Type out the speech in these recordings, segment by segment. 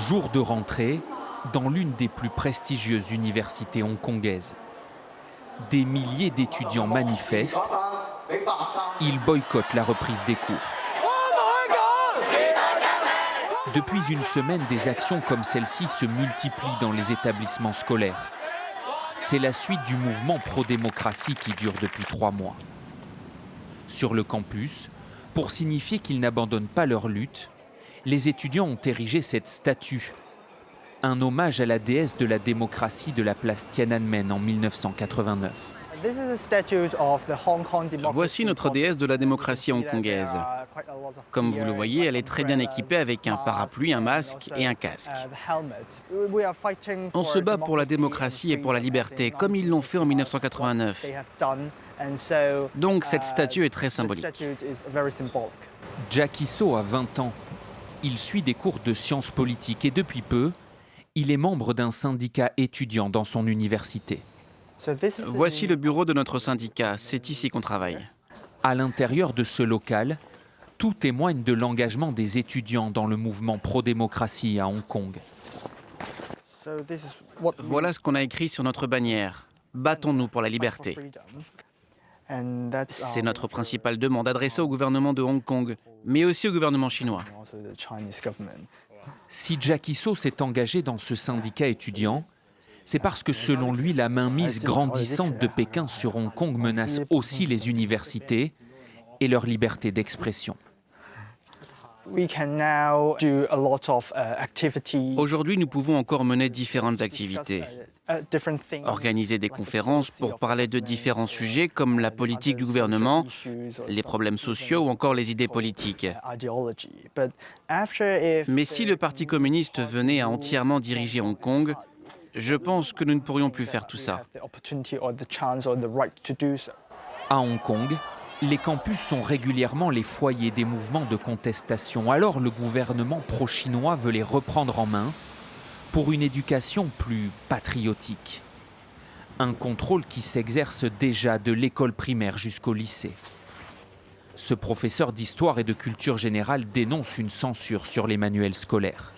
Jour de rentrée dans l'une des plus prestigieuses universités hongkongaises. Des milliers d'étudiants manifestent. Ils boycottent la reprise des cours. Depuis une semaine, des actions comme celle-ci se multiplient dans les établissements scolaires. C'est la suite du mouvement pro-démocratie qui dure depuis 3 mois. Sur le campus, pour signifier qu'ils n'abandonnent pas leur lutte, les étudiants ont érigé cette statue, un hommage à la déesse de la démocratie de la place Tiananmen en 1989. Voici notre déesse de la démocratie hongkongaise. Comme vous le voyez, elle est très bien équipée avec un parapluie, un masque et un casque. On se bat pour la démocratie et pour la liberté, comme ils l'ont fait en 1989. Donc cette statue est très symbolique. Jackie So a 20 ans. Il suit des cours de sciences politiques et depuis peu, il est membre d'un syndicat étudiant dans son université. Voici le bureau de notre syndicat, c'est ici qu'on travaille. À l'intérieur de ce local, tout témoigne de l'engagement des étudiants dans le mouvement pro-démocratie à Hong Kong. Voilà ce qu'on a écrit sur notre bannière. Battons-nous pour la liberté. C'est notre principale demande adressée au gouvernement de Hong Kong, mais aussi au gouvernement chinois. Si Jackie So s'est engagé dans ce syndicat étudiant, c'est parce que selon lui, la mainmise grandissante de Pékin sur Hong Kong menace aussi les universités et leur liberté d'expression. Aujourd'hui, nous pouvons encore mener différentes activités. Organiser des conférences pour parler de différents sujets comme la politique du gouvernement, les problèmes sociaux ou encore les idées politiques. Mais si le Parti communiste venait à entièrement diriger Hong Kong, je pense que nous ne pourrions plus faire tout ça. À Hong Kong, les campus sont régulièrement les foyers des mouvements de contestation. Alors le gouvernement pro-chinois veut les reprendre en main pour une éducation plus patriotique. Un contrôle qui s'exerce déjà de l'école primaire jusqu'au lycée. Ce professeur d'histoire et de culture générale dénonce une censure sur les manuels scolaires.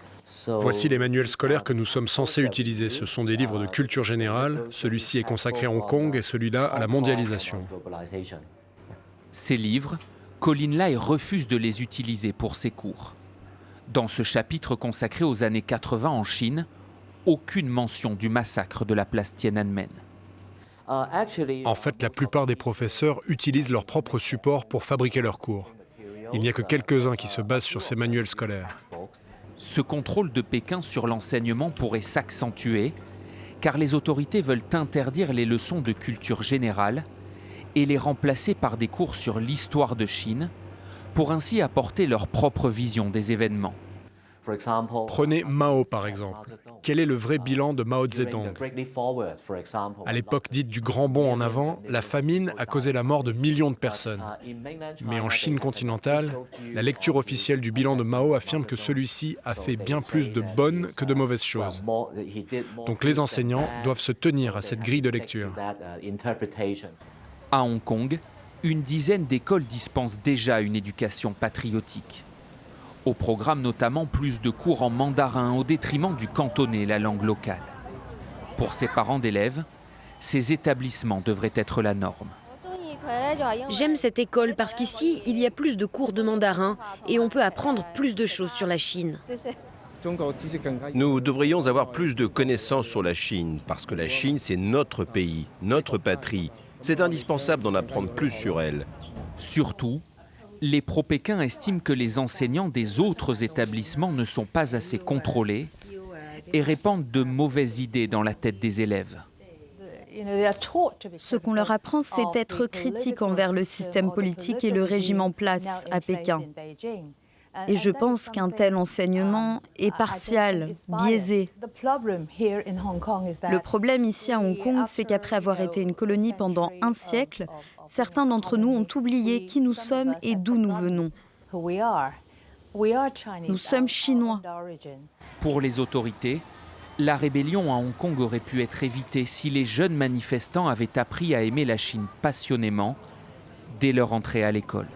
Voici les manuels scolaires que nous sommes censés utiliser. Ce sont des livres de culture générale. Celui-ci est consacré à Hong Kong et celui-là à la mondialisation. Ces livres, Colin Lai refuse de les utiliser pour ses cours. Dans ce chapitre consacré aux années 80 en Chine, aucune mention du massacre de la place Tiananmen. En fait, la plupart des professeurs utilisent leurs propres supports pour fabriquer leurs cours. Il n'y a que quelques-uns qui se basent sur ces manuels scolaires. Ce contrôle de Pékin sur l'enseignement pourrait s'accentuer, car les autorités veulent interdire les leçons de culture générale et les remplacer par des cours sur l'histoire de Chine, pour ainsi apporter leur propre vision des événements. Prenez Mao par exemple. Quel est le vrai bilan de Mao Zedong? À l'époque dite du grand bond en avant, la famine a causé la mort de millions de personnes. Mais en Chine continentale, la lecture officielle du bilan de Mao affirme que celui-ci a fait bien plus de bonnes que de mauvaises choses. Donc les enseignants doivent se tenir à cette grille de lecture. À Hong Kong, une dizaine d'écoles dispensent déjà une éducation patriotique. Au programme notamment plus de cours en mandarin au détriment du cantonais, la langue locale. Pour ces parents d'élèves, ces établissements devraient être la norme. J'aime cette école parce qu'ici, il y a plus de cours de mandarin et on peut apprendre plus de choses sur la Chine. Nous devrions avoir plus de connaissances sur la Chine, parce que la Chine, c'est notre pays, notre patrie. C'est indispensable d'en apprendre plus sur elle. Surtout, les pro-Pékin estiment que les enseignants des autres établissements ne sont pas assez contrôlés et répandent de mauvaises idées dans la tête des élèves. Ce qu'on leur apprend, c'est d'être critique envers le système politique et le régime en place à Pékin. Et je pense qu'un tel enseignement est partial, biaisé. Le problème ici à Hong Kong, c'est qu'après avoir été une colonie pendant un siècle, certains d'entre nous ont oublié qui nous sommes et d'où nous venons. Nous sommes chinois. Pour les autorités, la rébellion à Hong Kong aurait pu être évitée si les jeunes manifestants avaient appris à aimer la Chine passionnément dès leur entrée à l'école.